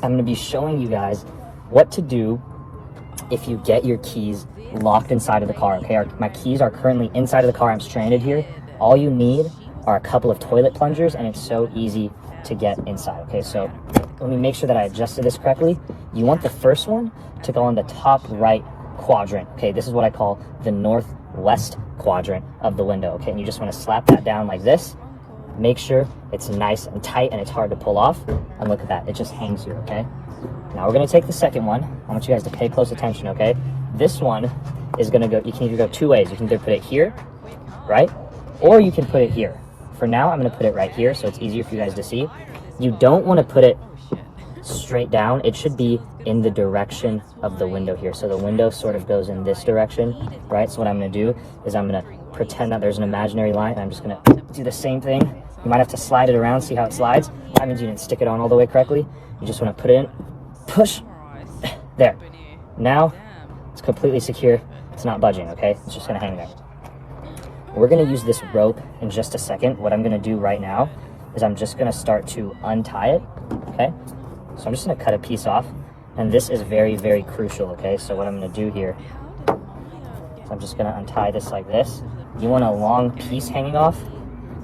I'm going to be showing you guys what to do if you get your keys locked inside of the car, okay? My keys are currently inside of the car. I'm stranded here. All you need are a couple of toilet plungers, and it's so easy to get inside, okay? So let me make sure that I adjusted this correctly. You want the first one to go on the top right quadrant, okay? This is what I call the northwest quadrant of the window, okay? And you just want to slap that down like this. Make sure it's nice and tight and it's hard to pull off. And look at that, it just hangs here, okay? Now we're gonna take the second one. I want you guys to pay close attention, okay? This one is gonna go, you can either go two ways. You can either put it here, right? Or you can put it here. For now, I'm gonna put it right here so it's easier for you guys to see. You don't wanna put it straight down. It should be in the direction of the window here. So the window sort of goes in this direction, right? So what I'm gonna do is I'm gonna pretend that there's an imaginary line, and I'm just gonna do the same thing. You might have to slide it around, see how it slides. That means you didn't stick it on all the way correctly. You just wanna put it in, push, there. Now, it's completely secure. It's not budging, okay? It's just gonna hang there. We're gonna use this rope in just a second. What I'm gonna do right now is I'm just gonna start to untie it, okay? So I'm just gonna cut a piece off, and this is very, very crucial, okay? So what I'm gonna do here is I'm just gonna untie this like this. You want a long piece hanging off,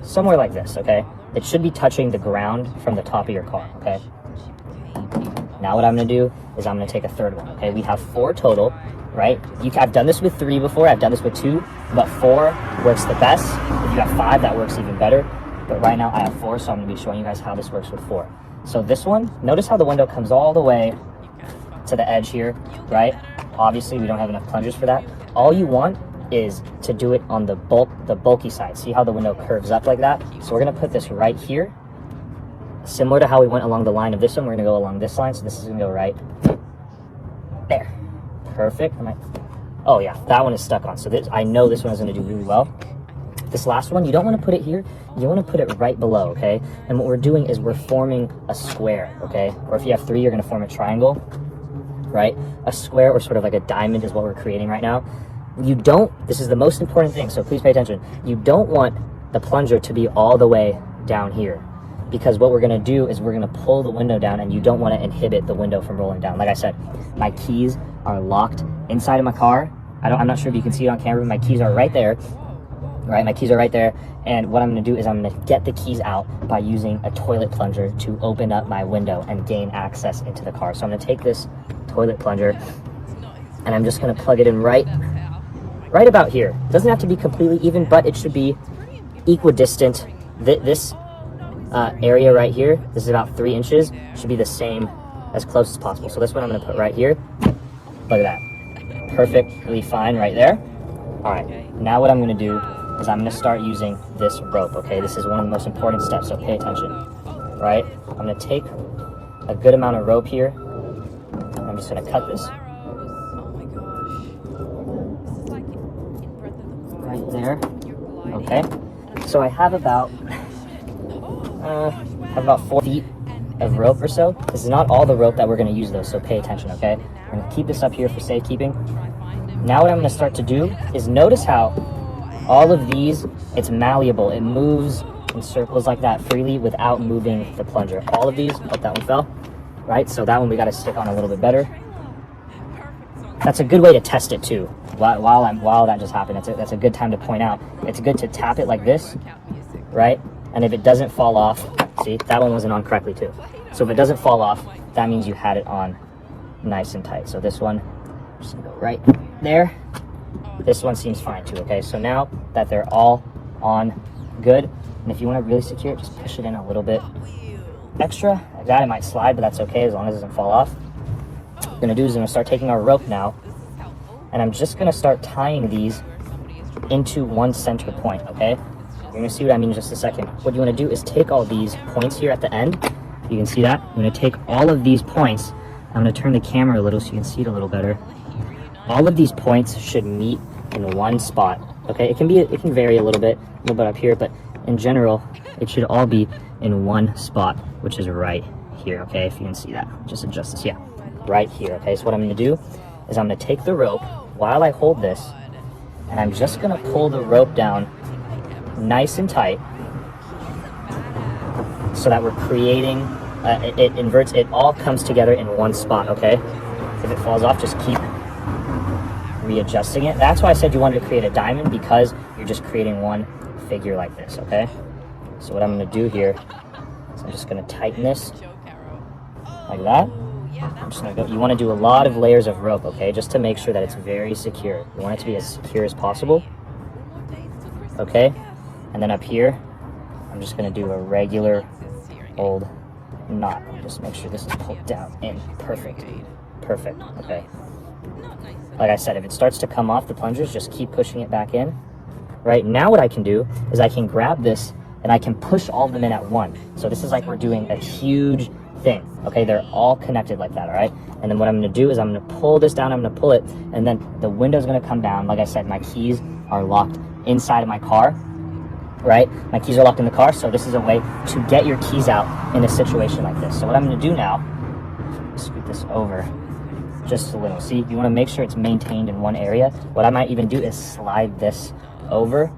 somewhere like this, okay? It should be touching the ground from the top of your car, okay? Now what I'm gonna do is I'm gonna take a third one, okay? We have 4 total, right? I've done this with 3 before, I've done this with 2, but 4 works the best. If you have 5, that works even better. But right now I have 4, so I'm gonna be showing you guys how this works with 4. So this one, notice how the window comes all the way to the edge here, right? Obviously we don't have enough plungers for that. All you want is to do it on the bulky side. See how the window curves up like that? So we're gonna put this right here. Similar to how we went along the line of this one, we're gonna go along this line. So this is gonna go right there. Perfect. Oh yeah, that one is stuck on. So this, I know this one is gonna do really well. This last one, you don't want to put it here. You want to put it right below, okay? And what we're doing is we're forming a square, okay? Or if you have 3, you're going to form a triangle, right? A square or sort of like a diamond is what we're creating right now. You don't, this is the most important thing, so please pay attention. You don't want the plunger to be all the way down here, because what we're going to do is we're going to pull the window down, and you don't want to inhibit the window from rolling down. Like I said, my keys are locked inside of my car. I'm not sure if you can see it on camera, but my keys are right there. Right, my keys are right there, and what I'm going to do is I'm going to get the keys out by using a toilet plunger to open up my window and gain access into the car. So I'm going to take this toilet plunger, and I'm just going to plug it in right about here. It doesn't have to be completely even, but it should be equidistant. This area right here, this is about 3 inches, should be the same, as close as possible. So this one I'm going to put right here. Look at that. Perfectly fine right there. All right, now what I'm going to do is I'm going to start using this rope, okay? This is one of the most important steps, so pay attention, right? I'm going to take a good amount of rope here. I'm just going to cut this right there, okay? So I have about 4 feet of rope or so. This is not all the rope that we're going to use though, so pay attention, okay? I'm going to keep this up here for safekeeping. Now what I'm going to start to do is notice how all of these, it's malleable. It moves in circles like that freely without moving the plunger. All of these, oh, that one fell, right? So that one we got to stick on a little bit better. That's a good way to test it too. While that just happened, that's a good time to point out. It's good to tap it like this, right? And if it doesn't fall off, see, that one wasn't on correctly too. So if it doesn't fall off, that means you had it on nice and tight. So this one, I'm just gonna go right there. This one seems fine too, okay? So now that they're all on good, and if you want to really secure it, just push it in a little bit extra. Like that, it might slide, but that's okay as long as it doesn't fall off. What we're gonna do is I'm gonna start taking our rope now, and I'm just gonna start tying these into one center point, okay? You're gonna see what I mean in just a second. What you wanna do is take all these points here at the end. You can see that. I'm gonna take all of these points. I'm gonna turn the camera a little so you can see it a little better. All of these points should meet in one spot, okay? It can vary a little bit up here, but in general, it should all be in one spot, which is right here, okay? If you can see that, just adjust this, yeah, right here, okay? So what I'm gonna do is I'm gonna take the rope while I hold this, and I'm just gonna pull the rope down nice and tight so that we're creating it inverts, it all comes together in one spot, okay? If it falls off, just keep readjusting it. That's why I said you wanted to create a diamond, because you're just creating one figure like this, okay? So what I'm going to do here is I'm just going to tighten this like that. I'm just going to go, you want to do a lot of layers of rope, okay? Just to make sure that it's very secure. You want it to be as secure as possible, okay? And then up here, I'm just going to do a regular old knot. Just make sure this is pulled down in. Perfect. Perfect. Okay. Like I said, if it starts to come off the plungers, just keep pushing it back in. Right now what I can do is I can grab this and I can push all of them in at one. So this is like we're doing a huge thing. Okay, they're all connected like that, all right? And then what I'm going to do is I'm going to pull this down, I'm going to pull it, and then the window's going to come down. Like I said, my keys are locked inside of my car, right? My keys are locked in the car, so this is a way to get your keys out in a situation like this. So what I'm going to do now, scoot this over just a little. See, you want to make sure it's maintained in one area. What I might even do is slide this over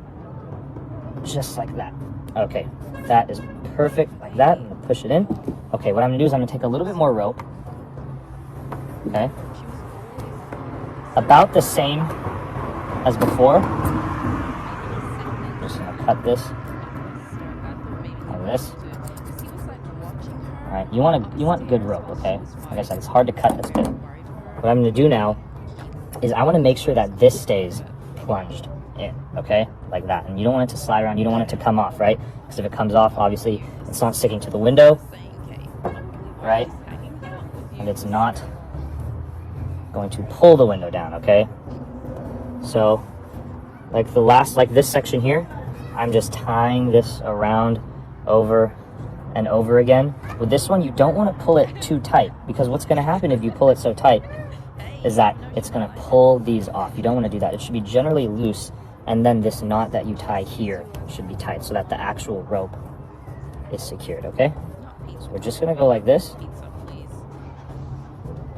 just like that. Okay, that is perfect like that. I'm going to push it in. Okay, what I'm going to do is I'm going to take a little bit more rope. Okay. About the same as before. Just going to cut this like this. All right, you want good rope, okay? Like I said, it's hard to cut this bit. What I'm going to do now is I want to make sure that this stays plunged in, okay? Like that. And you don't want it to slide around. You don't want it to come off, right? Because if it comes off, obviously, it's not sticking to the window, right? And it's not going to pull the window down, okay? So, like this section here, I'm just tying this around over and over again. With this one, you don't want to pull it too tight, because what's going to happen if you pull it so tight is that it's going to pull these off. You don't want to do that. It should be generally loose, and then this knot that you tie here should be tight so that the actual rope is secured, okay? So we're just going to go like this.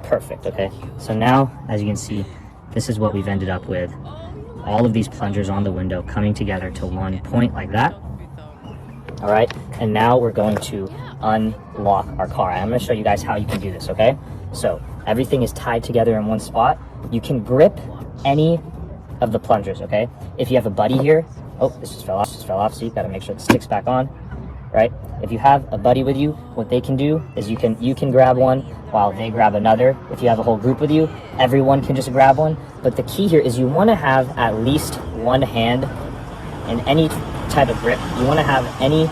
Perfect, okay? So now, as you can see, this is what we've ended up with. All of these plungers on the window coming together to one point like that. All right, and now we're going to unlock our car. I'm going to show you guys how you can do this, okay? So everything is tied together in one spot. You can grip any of the plungers, okay? If you have a buddy here, oh, this just fell off, so you've got to make sure it sticks back on, right? If you have a buddy with you, what they can do is you can grab one while they grab another. If you have a whole group with you, everyone can just grab one. But the key here is you want to have at least one hand in any type of grip. You want to have any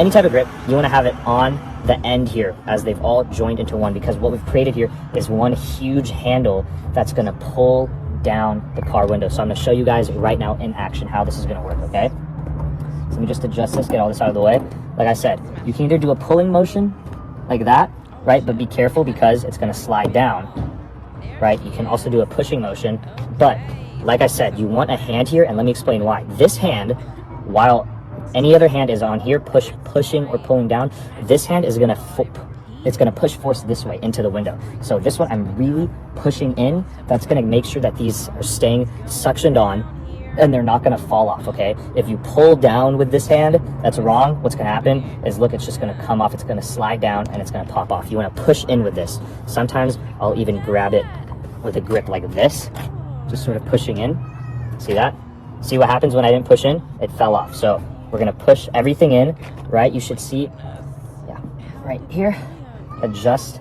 type of grip. You want to have it on the end here as they've all joined into one, because what we've created here is one huge handle that's going to pull down the car window. So I'm going to show you guys right now in action how this is going to work, okay? So let me just adjust this, get all this out of the way. Like I said, you can either do a pulling motion like that, right? But be careful because it's going to slide down, right? You can also do a pushing motion, but like I said, you want a hand here, and let me explain why. This hand, while any other hand is on here, pushing or pulling down, this hand is going to push force this way into the window. So this one, I'm really pushing in. That's going to make sure that these are staying suctioned on and they're not going to fall off, okay? If you pull down with this hand, that's wrong. What's going to happen is, look, it's just going to come off. It's going to slide down and it's going to pop off. You want to push in with this. Sometimes I'll even grab it with a grip like this, just sort of pushing in. See that? See what happens when I didn't push in? It fell off. So we're going to push everything in, right? You should see, yeah, right here. Adjust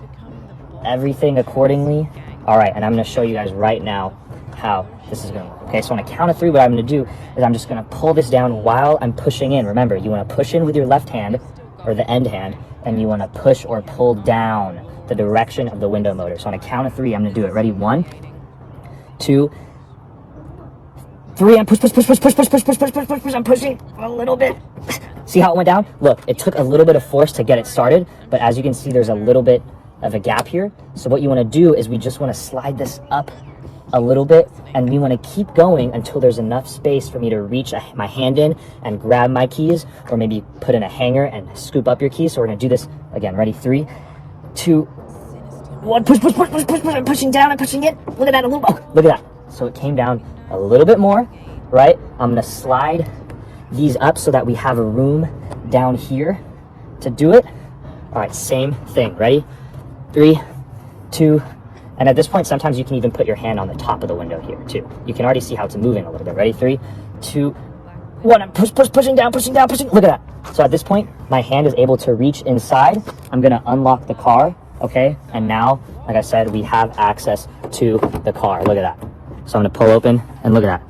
everything accordingly. All right, and I'm going to show you guys right now how this is going to work. Okay, so on a count of 3, what I'm going to do is I'm just going to pull this down while I'm pushing in. Remember, you want to push in with your left hand or the end hand, and you want to push or pull down the direction of the window motor. So on a count of 3, I'm going to do it. Ready? 1, 2, 3, and push. I'm pushing a little bit. See how it went down? Look, it took a little bit of force to get it started, but as you can see, there's a little bit of a gap here. So what you want to do is we just want to slide this up a little bit, and we want to keep going until there's enough space for me to reach my hand in and grab my keys, or maybe put in a hanger and scoop up your keys. So we're going to do this again. Ready? 3, 2, 1. Push. I'm pushing down. I'm pushing it. Look at that. Look at that. So it came down a little bit more, right? I'm going to slide these up so that we have a room down here to do it. All All right, same thing. Ready? 3, 2, and at this point, sometimes you can even put your hand on the top of the window here too. You can already see how it's moving a little bit. Ready? 3, 2, 1. I'm pushing down. Look at that. So at this point, my hand is able to reach inside. I'm gonna unlock the car, okay? And now, like I said, we have access to the car. Look at that. So I'm gonna pull open, and look at that.